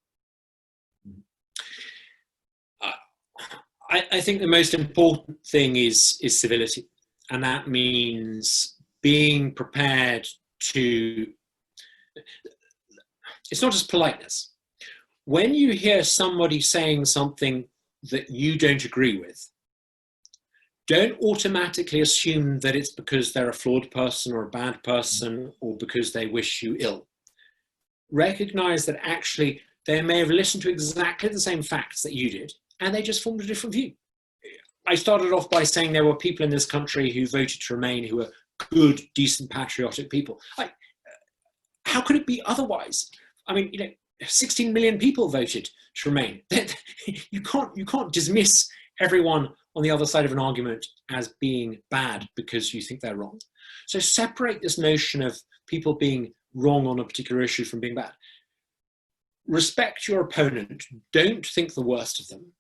I think the most important thing is civility, and that means being prepared to. It's not just politeness. When you hear somebody saying something that you don't agree with, don't automatically assume that it's because they're a flawed person or a bad person or because they wish you ill. Recognize that actually they may have listened to exactly the same facts that you did, and they just formed a different view. I started off by saying there were people in this country who voted to remain who were good, decent, patriotic people. How could it be otherwise? I mean, you know, 16 million people voted to remain. You can't dismiss everyone on the other side of an argument as being bad because you think they're wrong. So separate this notion of people being wrong on a particular issue from being bad. Respect your opponent. Don't think the worst of them.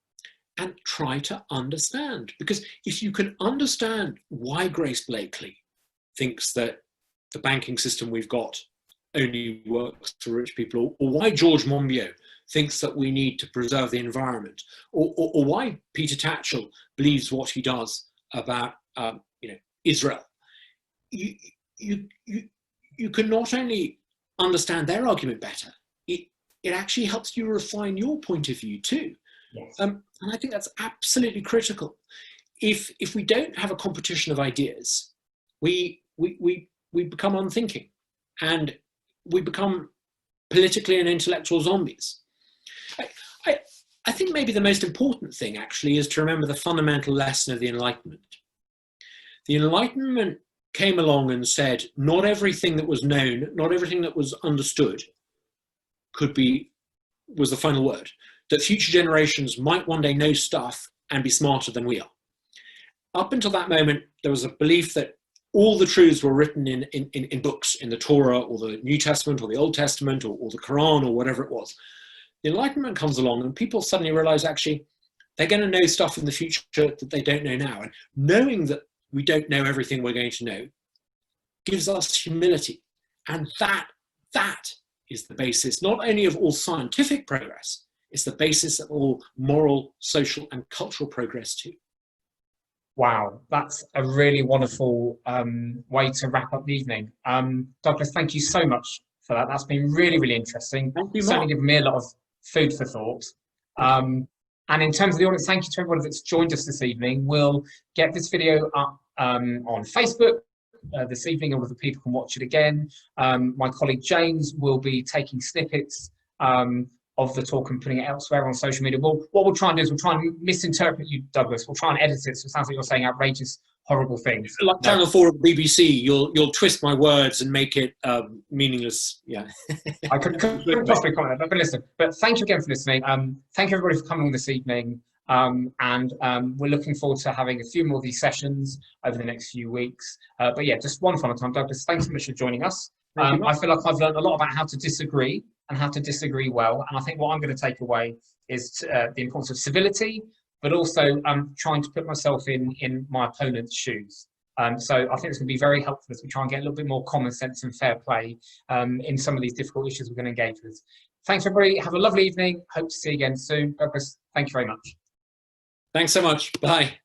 And try to understand. Because if you can understand why Grace Blakely thinks that the banking system we've got only works for rich people, or why George Monbiot thinks that we need to preserve the environment, or why Peter Tatchell believes what he does about you know, Israel, you can not only understand their argument better, it actually helps you refine your point of view too. Yes. And I think that's absolutely critical. If we don't have a competition of ideas, we become unthinking, and we become politically and intellectual zombies. I think maybe the most important thing actually is to remember the fundamental lesson of the Enlightenment. The Enlightenment came along and said, not everything that was known, not everything that was understood was the final word. That future generations might one day know stuff and be smarter than we are. Up until that moment, there was a belief that all the truths were written in books, in the Torah or the New Testament or the Old Testament or the Quran or whatever it was. The Enlightenment comes along and people suddenly realize actually they're going to know stuff in the future that they don't know now. And knowing that we don't know everything we're going to know gives us humility. And that is the basis not only of all scientific progress, it's the basis of all moral, social and cultural progress too. Wow, that's a really wonderful way to wrap up the evening. Douglas, thank you so much for that. That's been really, really interesting. Thank you, certainly given me a lot of food for thought. And in terms of the audience, thank you to everyone that's joined us this evening. We'll get this video up on Facebook this evening, and other people can watch it again. My colleague James will be taking snippets of the talk and putting it elsewhere on social media. What we'll try and do is we'll try and misinterpret you, Douglas. We'll try and edit it so it sounds like you're saying outrageous, horrible things. Like Channel 4 of the BBC, you'll twist my words and make it meaningless. Yeah. I couldn't possibly comment, but listen. But thank you again for listening. Thank you everybody for coming on this evening. And we're looking forward to having a few more of these sessions over the next few weeks. But yeah, just one final time, Douglas, thanks so much for joining us. I feel like I've learned a lot about how to disagree and how to disagree well. And I think what I'm going to take away is the importance of civility, but also trying to put myself in my opponent's shoes. So I think it's going to be very helpful as we try and get a little bit more common sense and fair play in some of these difficult issues we're going to engage with. Thanks, everybody. Have a lovely evening. Hope to see you again soon. Douglas, thank you very much. Thanks so much. Bye.